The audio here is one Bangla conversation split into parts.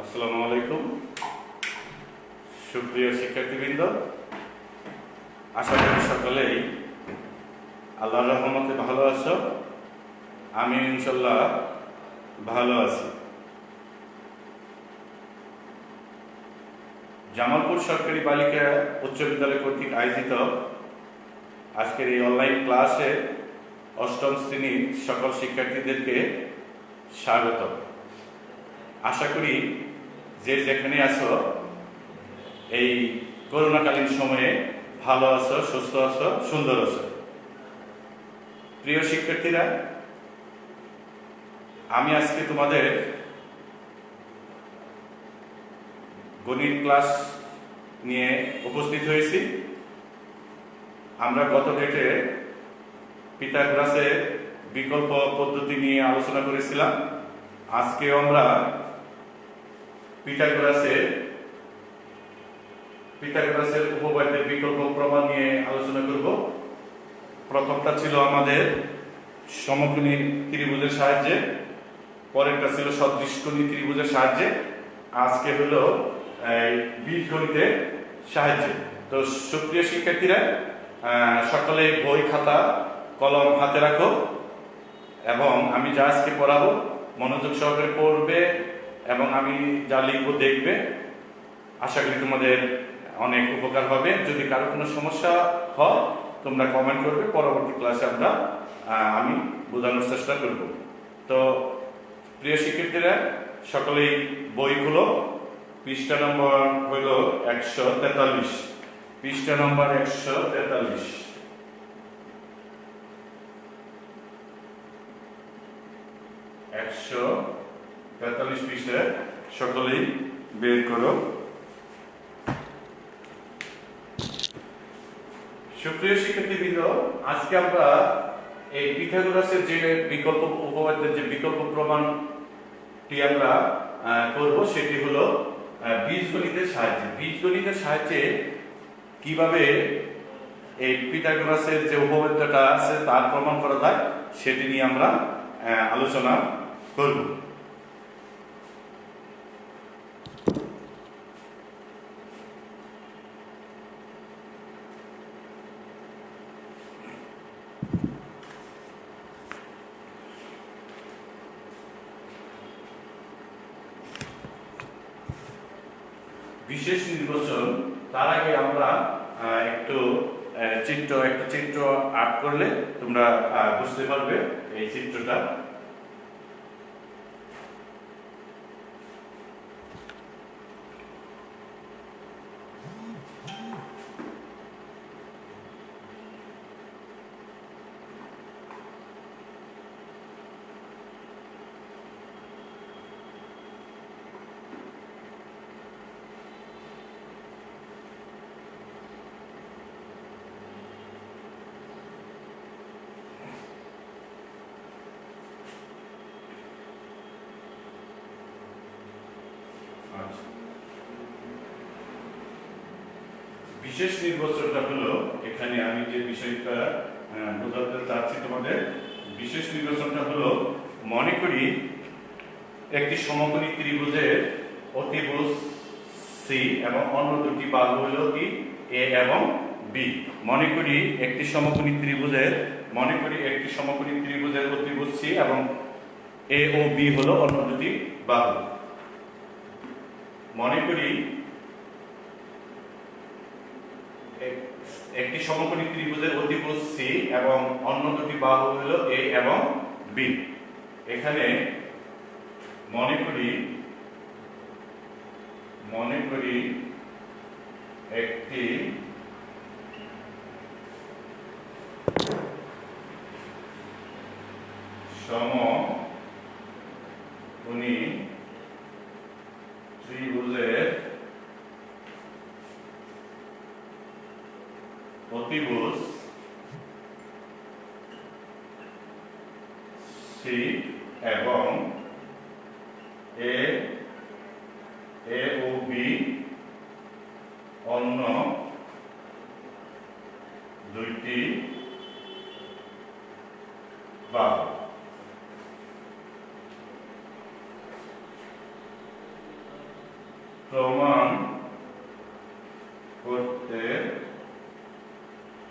আসসালামু আলাইকুম সুপ্রিয় শিক্ষার্থীবৃন্দ, আশা করি সকলেই আল্লাহর রহমতে ভালো আছো। আমি ইনশাল্লাহ ভালো আছি। জামালপুর সরকারি বালিকা উচ্চ বিদ্যালয় কর্তৃক আয়োজিত আজকের এই অনলাইন ক্লাসে অষ্টম শ্রেণীর সকল শিক্ষার্থীদেরকে স্বাগত। আশা করি যে যেখানে আছো এই করোনাকালীন সময়ে ভালো আছো, সুস্থ আছো, সুন্দর আছো। প্রিয় শিক্ষার্থীরা, আমি আজকে তোমাদের গণিত ক্লাস নিয়ে উপস্থিত হয়েছি। আমরা গত ডেটে পিথাগোরাসের বিকল্প পদ্ধতি নিয়ে আলোচনা করেছিলাম। আজকে আমরা পিথাগোরাসের উপপাদ্যের বিকল্প প্রমাণ নিয়ে আলোচনা করব। প্রথমটা ছিল আমাদের সমকোণী ত্রিভুজের সাহায্যে, পরেরটা ছিল সদৃশকোণী ত্রিভুজের সাহায্যে, আজকে হলো বীজগণিতের সাহায্যে। তো সুপ্রিয় শিক্ষার্থীরা, সকলে বই খাতা কলম হাতে রাখো এবং আমি যা আজকে পড়াবো মনোযোগ সহকারে পড়বে এবং আমি যা লিখবো দেখবে। আশা করি তোমাদের অনেক উপকার হবে। যদি কারো কোনো সমস্যা হয় তোমরা কমেন্ট করবে, পরবর্তী ক্লাসে আমি বোঝানোর চেষ্টা করব। তো প্রিয় শিক্ষার্থীরা, সকলেই বই খুলো। পৃষ্ঠা নম্বর হইল 143। পৃষ্ঠা নম্বর 143। 143 পৃষ্ঠা সকলেই বের করো। সুপ্রিয় শিক্ষার্থীবৃন্দ, আজকে আমরা এই পিথাগোরাসের যে বিকল্প উপপাদ্যের যে বিকল্প প্রমাণটি আমরা করব, সেটি হলো বীজগণিতের সাহায্যে। বীজগণিতের সাহায্যে কিভাবে এই পিথাগোরাসের যে উপপাদ্যটা আছে তার প্রমাণ করা যায় সেটি নিয়ে আমরা আলোচনা করব। বিশেষ নির্বাচন, তার আগে আমরা একটু চিত্র আর্ট করলে তোমরা বুঝতে পারবে এই চিত্রটা। বিশেষ নির্বাচনটা হলো, এখানে আমি যে বিষয়টা বোঝাতে চাচ্ছি তোমাদের, বিশেষ নির্বাচনটা হলো, মনে করি একটি সমকোণী ত্রিভুজের অতিভুজ সি এবং অন্য দুটি বাহু হলো কি এ এবং বি। মনে করি একটি সমকোণী ত্রিভুজের অতিভুজ সি এবং এ ও বি হলো অন্য দুটি বাহু। মনে করি একটি সমকোণী ত্রিভুজের অতিভুজ সি এবং অন্য দুটি বাহু হলো এ এবং বি। এখানে মনে করি একটি সমকোণী ত্রিভুজের অতিভুজ সি এবং এ ও বি অন্য দুইটি বাহু। প্রমাণ করতে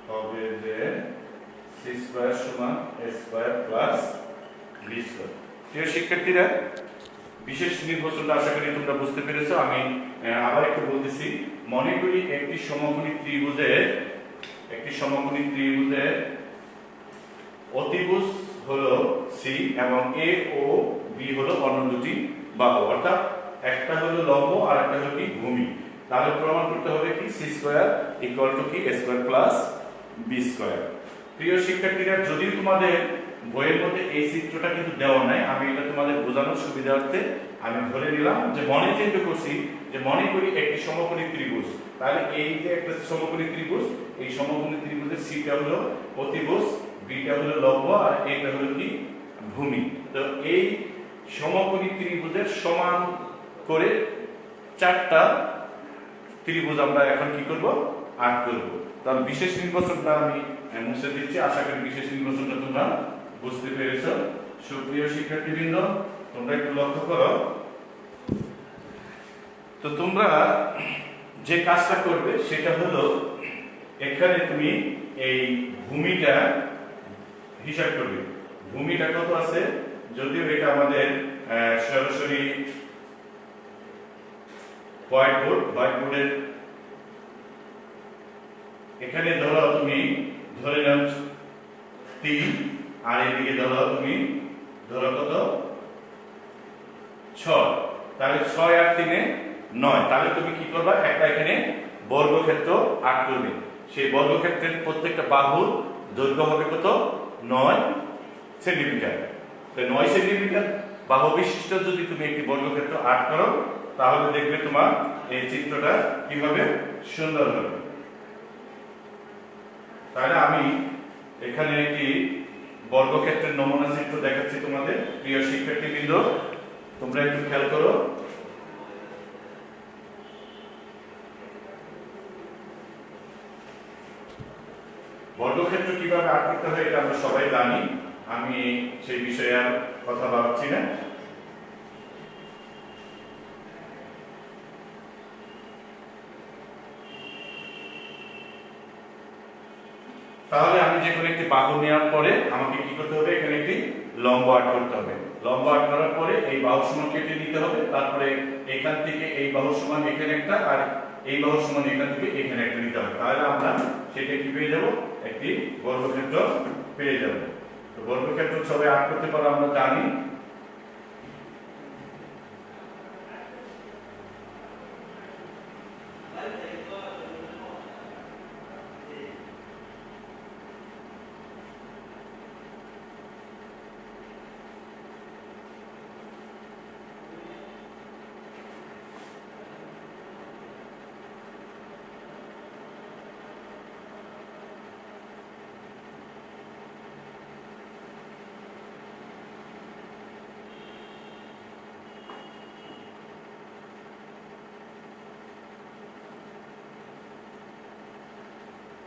হবে যে সি স্কয়ার সমান এ স্কয়ার প্লাস বি স্কয়ার। প্রিয় শিক্ষার্থীরা, বিশেষ নির্বাচনটা আশা করি তোমরা বুঝতে পেরেছো। আমি আবার একটু বলতেছি। মনে করি একটি সমকোণী ত্রিভুজের অতিভুজ হলো সি এবং এ ও বি হলো অন্য দুটি বাহু, অর্থাৎ একটা হলো লম্ব আর একটা হলো কি ভূমি। তাহলে প্রমাণ করতে হবে কি সি স্কয়ার ইকুয়াল টু কি এ স্কয়ার প্লাস বি স্কয়ার। প্রিয় শিক্ষার্থীরা, যদিও তোমাদের বইয়ের মধ্যে এই চিত্রটা কিন্তু দেওয়া নাই, আমি এটা তোমাদের বোঝানোর সুবিধার্থে আমি ধরে নিলাম যে মনে যেহেতু করছি যে মনে করি একটি সমকোণী ত্রিভুজ। তাহলে এই যে একটা সমকোণী ত্রিভুজ, এই সমকোণী ত্রিভুজের সিটা হলো অতিভুজ, বিটা হলো লম্ব আর এটা হলো কি ভূমি। তো এই সমকোণী ত্রিভুজের সমান করে চারটা ত্রিভুজ আমরা এখন কি করব আঁক করব। তার বিশেষ নির্বাচনটা আমি মুছে দিচ্ছি। আশা করি বিশেষ নির্বাচনটা তোমরা বুঝতে পেরেছো। সুপ্রিয় শিক্ষার্থীবৃন্দ, তোমরা একটু লক্ষ্য করো। তো তোমরা যে কাজটা করবে সেটা হলো এখানে তুমি এই ভূমিটা হিসাব করবে। ভূমিটা কত আছে, যদিও এটা আমাদের সরাসরি হোয়াইটবোর্ডের এখানে ধরো তুমি ধরে নাও 3 আর এদিকে ধরো তুমি ধরো কত 6। তাহলে 6 আর 3 এ 9। তাহলে তুমি কি করবা, একটা এখানে বর্গক্ষেত্র আঁক করবে। সেই বর্গক্ষেত্রের প্রত্যেকটা বাহুর দৈর্ঘ্য হবে কত 9 সেন্টিমিটার। তো 9 সেন্টিমিটার বাহু বিশিষ্ট যদি তুমি একটি বর্গক্ষেত্র আঁক করো তাহলে দেখবে তোমার এই চিত্রটা কিভাবে সুন্দর হবে। তাহলে আমি এখানে একটি বর্গক্ষেত্রের নমুনা চিত্র দেখাচ্ছি তোমাদের। প্রিয় শিক্ষার্থীবৃন্দ, তোমরা একটু খেয়াল করো। বর্গক্ষেত্র কিভাবে আঁক করতে হয় এটা আমরা সবাই জানি, আমি সেই বিষয়ে আর কথা বাড়াচ্ছি না। তাহলে আমি যে কোনো একটি বাহু নেওয়ার পরে আমাকে কি করতে হবে, এখানে একটি লম্ব আঁক করতে হবে। লম্ব আঁক করার পরে এই বাহু সমান কেটে নিতে হবে। তারপরে এখান থেকে এই বাহু সমান এখানে একটা আর এই বাহু সমান এখান থেকে এখানে একটা নিতে হবে। তাহলে আমরা সেটা কি পেয়ে যাব, একটি বর্গক্ষেত্র পেয়ে যাব। তো বর্গক্ষেত্র সবাই আঁক করতে পারো আমরা জানি।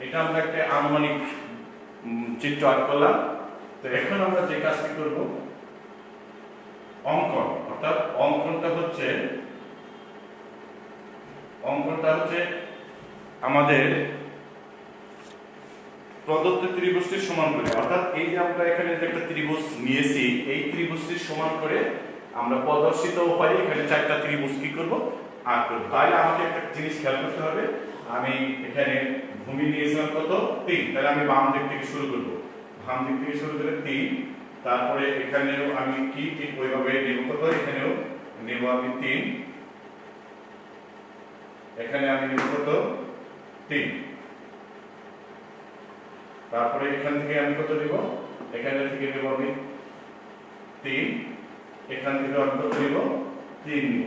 এটা আমরা একটা আনুমানিক চিত্র আঁক করলাম। তো এখন আমরা যে কাজটি করব অঙ্কন, অর্থাৎ অঙ্কনটা হচ্ছে আমাদের প্রদত্ত ত্রিভুজটির সমান করে, অর্থাৎ এই যে আমরা এখানে যে একটা ত্রিভুজ নিয়েছি এই ত্রিভুজটির সমান করে আমরা প্রদর্শিত উপায়ে এখানে চারটা ত্রিভুজ কি করব আঁক করব। তাহলে আমাকে একটা জিনিস খেয়াল করতে হবে, আমি এখানে ভূমি নিয়েছিলাম কত 3। তাহলে আমি বাম দিক থেকে শুরু করব, বাম দিক থেকে শুরু করে 3। তারপরে এখানেও আমি কি ঠিক ওইভাবে নেব কত, এখানেও নেব আমি 3, এখানে আমি নেব কত 3। তারপরে এখান থেকে আমি কত নেব, এখানে থেকে নেব আমি 3, এখান থেকে আমি কত নেব 3 নেব।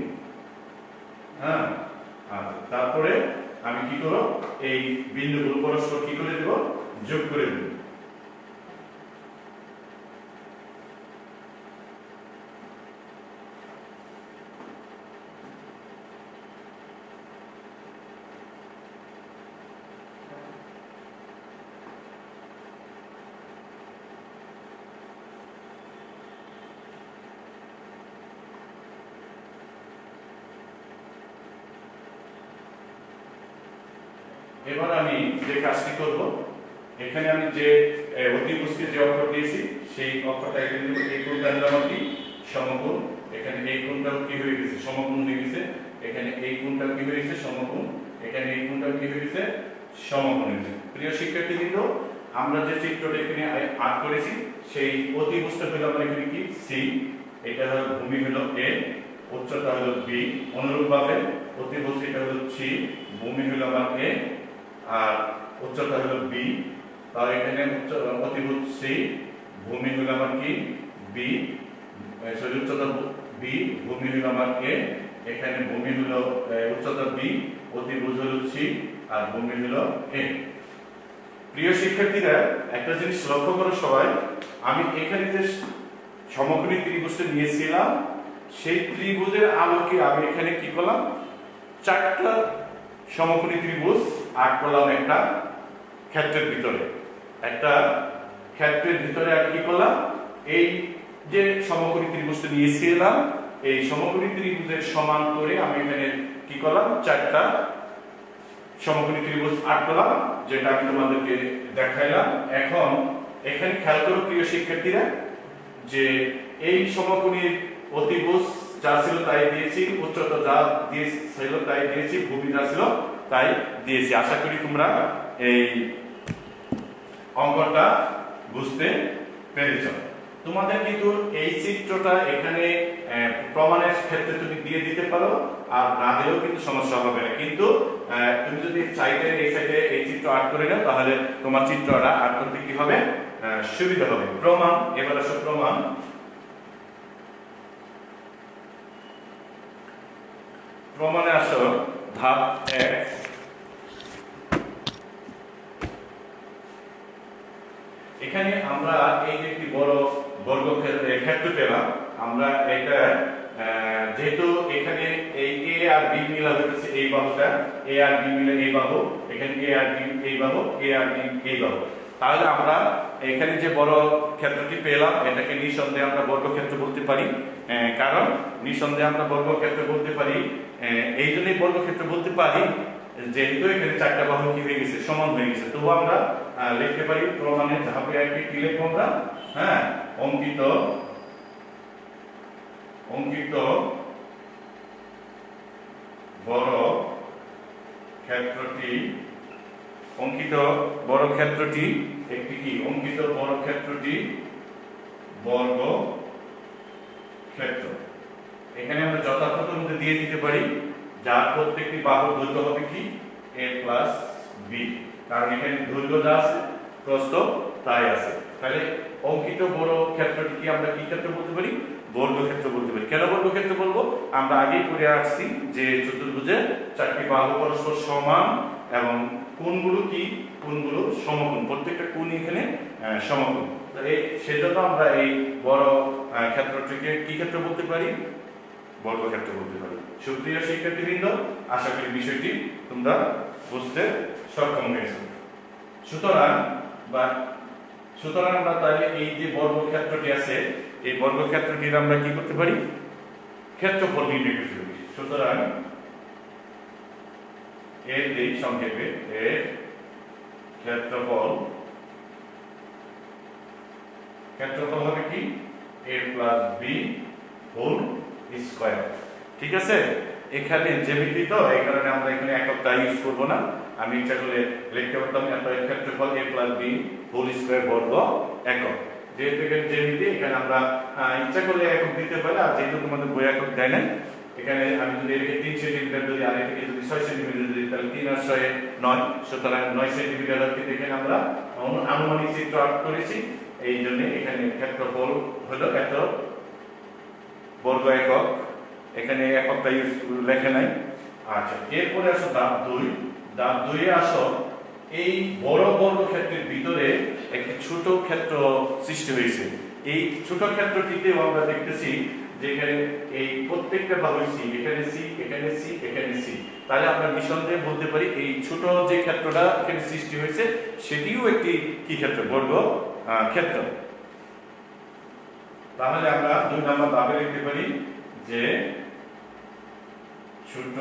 হ্যাঁ, আচ্ছা, তারপরে আমি কি করব, এই বিন্দুগুলো পরস্পর কি করে দেব, যোগ করে দেব। এবার আমি যে কাজটি করব, এখানে আমি যে অতিভুজকে যে অক্ষর দিয়েছি সেই অক্ষরটা এখানে দেব। এই কোণটা নিলাম কি সমকোণ, এখানে এই কোণটাও কি হয়ে গেছে সমকোণ হয়ে গেছে, এখানে এই কোণটাও কি হয়ে গেছে সমকোণ, এখানে এই কোণটাও কি হয়ে গেছে সমকোণ হয়ে গেছে। প্রিয় শিক্ষার্থীবৃন্দ, আমরা যে চিত্রটা এখানে আঁক করেছি সেই অতিভুজটা হলো আমরা এখানে কি সি, এটা হলো ভূমি হলো এ, উচ্চতা হলো বি। অনুরূপভাবে অতিভুজ এটা হলো সি, ভূমি হলো আমার এ আর উচ্চতা হলো বি। তাহলে এখানে অতিভুজ সি, ভূমি হলো আমার কি বি, সরি উচ্চতা বি, ভূমি হলো আমার এ, এখানে ভূমি হলো উচ্চতা বি, অতিভুজ হলো সি আর ভূমি হলো এ। প্রিয় শিক্ষার্থীরা, একটা জিনিস লক্ষ্য করো সবাই, আমি এখানে যে সমকোণী ত্রিভুজটা নিয়েছিলাম সেই ত্রিভুজের আলোকে আমি এখানে কি করলাম, চারটা সমকোণী ত্রিভুজ আঁক করলাম একটা ক্ষেত্রের ভিতরে। একটা ক্ষেত্রের ভিতরে আর কি করলাম, এই যে সমকোণী ত্রিভুজটা নিয়েছিলাম এই সমকোণী ত্রিভুজের সমান করে আমি এখানে কি করলাম, চারটা সমকোণী ত্রিভুজ আঁক করলাম, যেটা আমি তোমাদেরকে দেখাইলাম। এখন এখানে খেয়াল করো প্রিয় শিক্ষার্থীরা, যে এই সমকোণী অতিভুজ যা ছিল তাই দিয়েছি, উচ্চতা যা ছিল তাই দিয়েছি, ভূমি যা ছিল তাই দিয়েছি। আশা করি তোমরা এই অঙ্কটা বুঝতে পেরেছ। তোমাদের কিন্তু এই চিত্রটা এখানে প্রমাণের ক্ষেত্রে তুমি দিয়ে দিতে পারো, আর না দিলেও কিন্তু সমস্যা হবে না। কিন্তু তুমি যদি সাইডে এই সাইডে এই চিত্র আর্ট করে নাও তাহলে তোমার চিত্রটা আর্ট করতে কি হবে, সুবিধা হবে। প্রমাণ, এবার আসো প্রমাণ। প্রমাণে আসো ধাপ 1। এখানে আমরা এই যে একটি বড় বর্গক্ষেত্র পেলাম, আমরা এটা যেহেতু এখানে এই এ আর বি মিলা হচ্ছে এই বাহুটা, এ আর বি মিলে এই বাহু, এখানে এ আর বি এই বাহু, এ আর বি এই বাহু। তাহলে আমরা এখানে যে বড় ক্ষেত্রটি পেলাম এটাকে নিঃসন্দেহে আমরা বর্গক্ষেত্র বলতে পারি। কারণ নিঃসন্দেহে আমরা বর্গক্ষেত্র বলতে পারি, এই জন্যই বর্গক্ষেত্র বলতে পারি যেহেতু এখানে চারটা বাহু কি হয়ে গেছে, সমান হয়ে গেছে। তবু আমরা লিখতে পারি প্রমাণের ধাপে একটি কি লিখবো আমরা, হ্যাঁ, অঙ্কিত বড় ক্ষেত্রটি, অঙ্কিত বড় ক্ষেত্রটি একটি কি, অঙ্কিত বড় ক্ষেত্রটি বর্গ ক্ষেত্র। এখানে আমরা যথাযথ মধ্যে দিয়ে দিতে পারি যার প্রত্যেকটি বাহুর দৈর্ঘ্য হবে কি a প্লাস b, কারণ এখানে দৈর্ঘ্য যা আছে প্রস্থ তাই আছে। তাহলে অঙ্কিত বড় ক্ষেত্রটি কি আমরা কি ক্ষেত্র বলতে পারি, বর্গক্ষেত্র বলতে পারি। কেন বর্গক্ষেত্র বলবো, আমরা আগেই পড়ে আসছি যে চতুর্ভুজে চারটি বাহু পরস্পর সমান এবং কোণগুলো কি, কোণগুলো সমকোণ, প্রত্যেকটা কোণই এখানে সমকোণ। সেজন্য আমরা এই বড় ক্ষেত্রটিকে কি ক্ষেত্র বলতে পারি, বর্গক্ষেত্র বলতে পারি। সুপ্রিয় শিক্ষার্থীবৃন্দ, আশা করি বিষয়টি তোমরা বুঝতে সক্ষম হয়েছ। সুতরাং আমরা তাহলে এই যে বর্গক্ষেত্রটি আছে এই বর্গক্ষেত্রটির আমরা কি করতে পারি, ক্ষেত্রফল নির্ণয় করতে পারি। সুতরাং এর এই সংক্ষেপে এর ক্ষেত্রফল হবে কি a plus b whole square. ঠিক আছে, এখানে জ্যামিতি তো এই কারণে আমরা এখানে এককটা ইউজ করব না, আমি ইচ্ছা করলে লিখতে পারতাম এর ক্ষেত্রফল a plus b whole square বর্গ একক। যেহেতু এখানে জ্যামিতি, এখানে আমরা ইচ্ছা করলে একক দিতে পারি, আর যেহেতু তোমাদের বই একক দেয় না, এখানে আমি যদি এটাকে 3 সেন্টিমিটার যদি আর এটাকে যদি 6 সেন্টিমিটার যদি, তাহলে 3 আর 6 9, সুতরাং 9 সেন্টিমিটার হচ্ছে। এখানে আমরা আনুমানিক চিত্র আঁক করেছি, এই জন্য এখানে ক্ষেত্রফল হলো এত বর্গ একক, এখানে এককটা ইউজ লেখে নাই। আচ্ছা, এরপরে আসো ধাপ 2। ধাপ 2 এ আসো এই বড় বর্গক্ষেত্রের ভিতরে একটি ছোট ক্ষেত্র সৃষ্টি হয়েছে। এই ছোট ক্ষেত্রটিতেও আমরা দেখতেছি যে এখানে এই প্রত্যেকটা বাহু সি, এখানে সি, এখানে সি, এখানে সি। তাহলে আমরা নিঃসন্দেহে বলতে পারি এই ছোট যে ক্ষেত্রটা এখানে সৃষ্টি হয়েছে সেটিও একটি কি ক্ষেত্র, বর্গ ক্ষেত্র। তাহলে আমরা 2 নম্বর ধাপে লিখতে পারি যে ছোট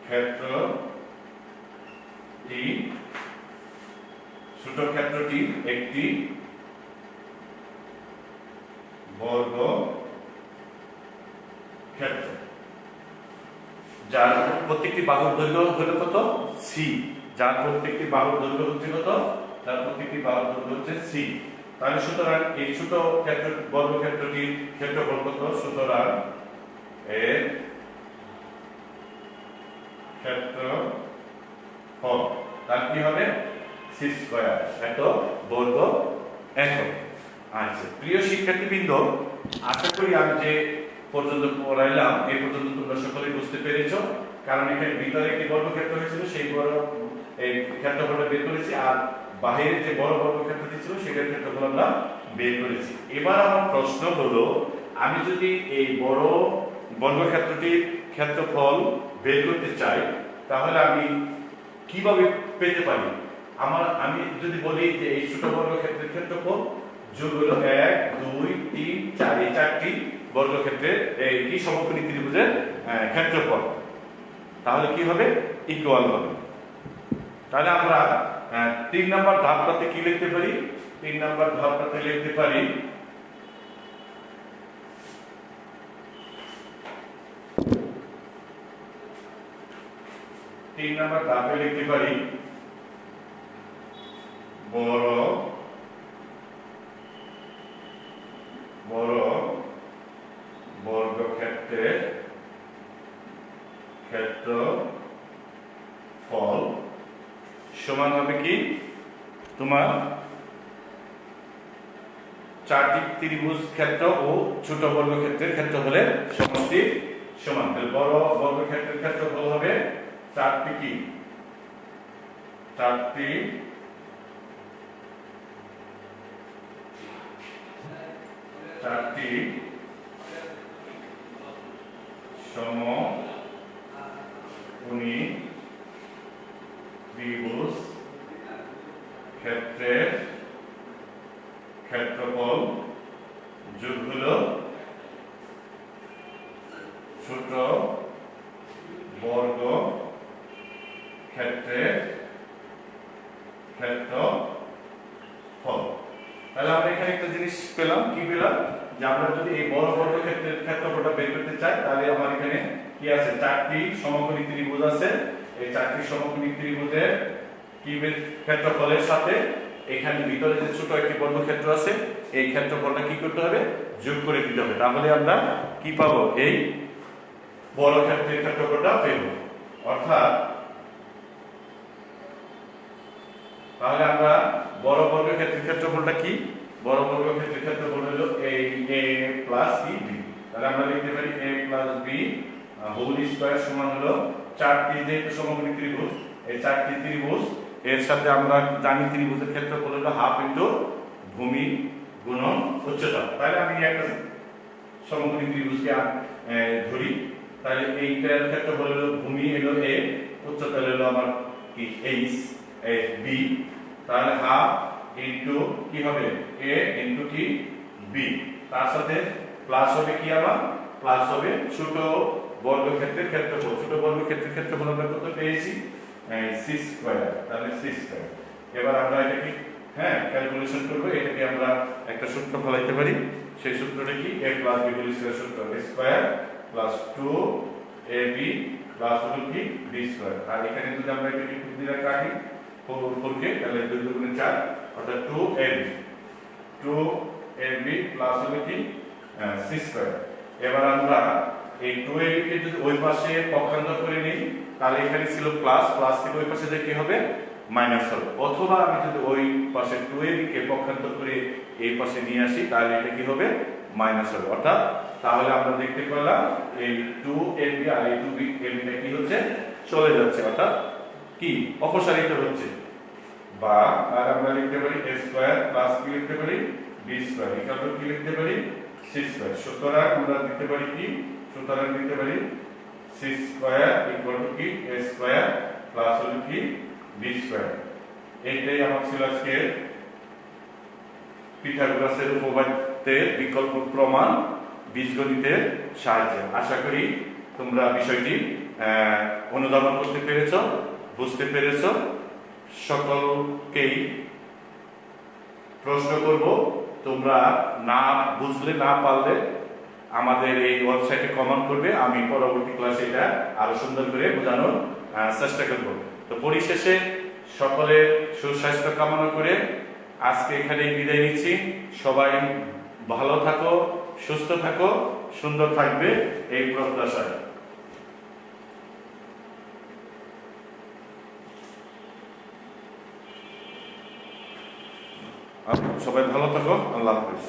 ক্ষেত্র টি ছোট ক্ষেত্রটি একটি বর্গ ক্ষেত্র যার প্রত্যেকটি বাহুর দৈর্ঘ্য হলো কত সি, যার প্রত্যেকটি বাহুর দৈর্ঘ্য হচ্ছে কত, যার প্রত্যেকটি বাহুর দৈর্ঘ্য হচ্ছে সি। তাহলে সুতরাং এই ছোট ক্ষেত্র বর্গ ক্ষেত্রটির ক্ষেত্রফল কত, সুতরাং এর ক্ষেত্রফল তার কি হবে সি স্কয়ার, এত বর্গ একক। আচ্ছা প্রিয় শিক্ষার্থীবৃন্দ, আশা করি আমি যে পর্যন্ত পড়াইলাম এই পর্যন্ত তোমরা সকলেই বুঝতে পেরেছো, কারণ এখানে ভিতরে একটি বর্গক্ষেত্র হয়েছিল, সেই বড় এই ক্ষেত্রফলটা বের করেছি, আর বাহিরে যে বড় বর্গক্ষেত্রটি ছিল সেটার ক্ষেত্রফল আমরা বের করেছি। এবার আমার প্রশ্ন হলো, আমি যদি এই বড় বর্গক্ষেত্রটির ক্ষেত্রফল বের করতে চাই তাহলে আমি কিভাবে পেতে পারি? আমি যদি বলি যে এই ছোট বর্গক্ষেত্রের ক্ষেত্রফল যোগ হলো 1 2 3 4, এই চারটি বর্গক্ষেত্রের এই কি সমকোণী ত্রিভুজের ক্ষেত্রফল, তাহলে কি হবে ইকুয়াল হবে। তাহলে আমরা 3 নম্বর ধাপটাতে কি লিখতে পারি? 3 নম্বর ধাপটাতে লিখতে পারি বড় বর্গক্ষেত্রের ক্ষেত্রফল সমান হবে কি, তোমার চারটি ত্রিভুজ ক্ষেত্র ও ছোট বর্গক্ষেত্রের ক্ষেত্রফলের সমষ্টি সমান। তাহলে বড় বর্গক্ষেত্রের ক্ষেত্রফল হবে চারটি সমকোণী ত্রিভুজ ক্ষেত্রের ক্ষেত্রফল যোগ হলো ছোট বর্গ ক্ষেত্রের ক্ষেত্রফল। তাহলে আমরা এখানে একটা জিনিস পেলাম, কি পেলাম, যে আমরা যদি এই বড় বর্গক্ষেত্রের ক্ষেত্রফলটা বের করতে চাই তাহলে আমার এখানে কি আছে, চারটি সমকোণী ত্রিভুজ আছে। এই চারটি সমকোণী ত্রিভুজের কি ক্ষেত্রফলের সাথে এখানে ভিতরে যে ছোট একটি বর্গক্ষেত্র আছে এই ক্ষেত্রফলটা কি করতে হবে, যোগ করে দিতে হবে। তাহলে আমরা কি পাবো, এই বড় ক্ষেত্রের ক্ষেত্রফলটা পেব। অর্থাৎ তাহলে আমরা বড় বর্গক্ষেত্রের ক্ষেত্রফলটা কি, বড় বর্গক্ষেত্রের ক্ষেত্রফল হলো এই a প্লাস b। তাহলে আমরা লিখতে পারি a plus b whole square সমান হলো চারটি যেহেতু সমকোণী ত্রিভুজ, এই চারটি ত্রিভুজ এর সাথে আমরা জানি ত্রিভুজের ক্ষেত্রফল হলো হাফ ইনটু ভূমি গুণন উচ্চতা। তাহলে আমি একটা সমকোণী ত্রিভুজকে ধরি, তাহলে এইটার ক্ষেত্রফল হলো ভূমি হলো a, উচ্চতা হলো আমার কি h b, তাহলে হাফ ইনটু কি হবে a ইনটু কি b, তার সাথে প্লাস হবে কি, আবার প্লাস হবে ছোট বর্গক্ষেত্রের ক্ষেত্রফল। ছোট বর্গক্ষেত্রের ক্ষেত্রফল আমরা কত পেয়েছি, সি স্কয়ার। তাহলে সি স্কয়ার, এবার আমরা এটাকে ক্যালকুলেশন করব, এটাকে আমরা একটা সূত্র ফলাইতে পারি। সেই সূত্রটা কি, a plus b whole square সূত্র, a square plus 2ab plus হলো কি b স্কয়ার। আর এখানে যদি আমরা এটাকে 2 দিয়ে কাটি 4 কে, তাহলে 2 গুণে 4 অর্থাৎ 2ab প্লাস হলো কি c স্কয়ার। এবার আমরা এই 2ab কে যদি ওই পাশে পক্ষান্তর করে নিই তাহলে এখানে ছিল প্লাস, প্লাস থেকে ওই পাশে যে কি হবে মাইনাস হবে, অথবা আমি যদি ওই পাশে 2ab কে পক্ষান্তর করে এই পাশে নিয়ে আসি তাহলে এটা কি হবে মাইনাস হবে। অর্থাৎ তাহলে আমরা দেখতে পেলাম এই 2ab আর এই 2ab টা কি হচ্ছে চলে যাচ্ছে, অর্থাৎ কি অপসারিত হচ্ছে। বা আর আমরা লিখতে পারি a স্কয়ার প্লাস কি লিখতে পারি b স্কয়ার ইকুয়াল টু কি লিখতে পারি c স্কয়ার। সুতরাং আমরা দিতে পারি কি, সুতরাং দিতে পারি c স্কয়ার ইকুয়াল টু কি a স্কয়ার প্লাস হলো কি b স্কয়ার। এইটাই আমার ছিল আজকে পিথাগোরাসের উপপাদ্যের বিকল্প প্রমাণ বীজগণিতের সাহায্যে। আশা করি তোমরা বিষয়টি অনুধাবন করতে পেরেছো, বুঝতে পেরেছো। সকলকেই প্রশ্ন করব, তোমরা না বুঝলে না পারলে আমাদের এই ওয়েবসাইটে কমেন্ট করবে, আমি পরবর্তী ক্লাসে এটা আরো সুন্দর করে বোঝানোর চেষ্টা করব। তো পরিশেষে সকলের সুস্বাস্থ্য কামনা করে আজকে এখানেই বিদায় নিচ্ছি। সবাই ভালো থাকো, সুস্থ থাকো, সুন্দর থাকবে এই প্রত্যাশায়। সবাই ভালো থাকো, আল্লাহ হাফেজ।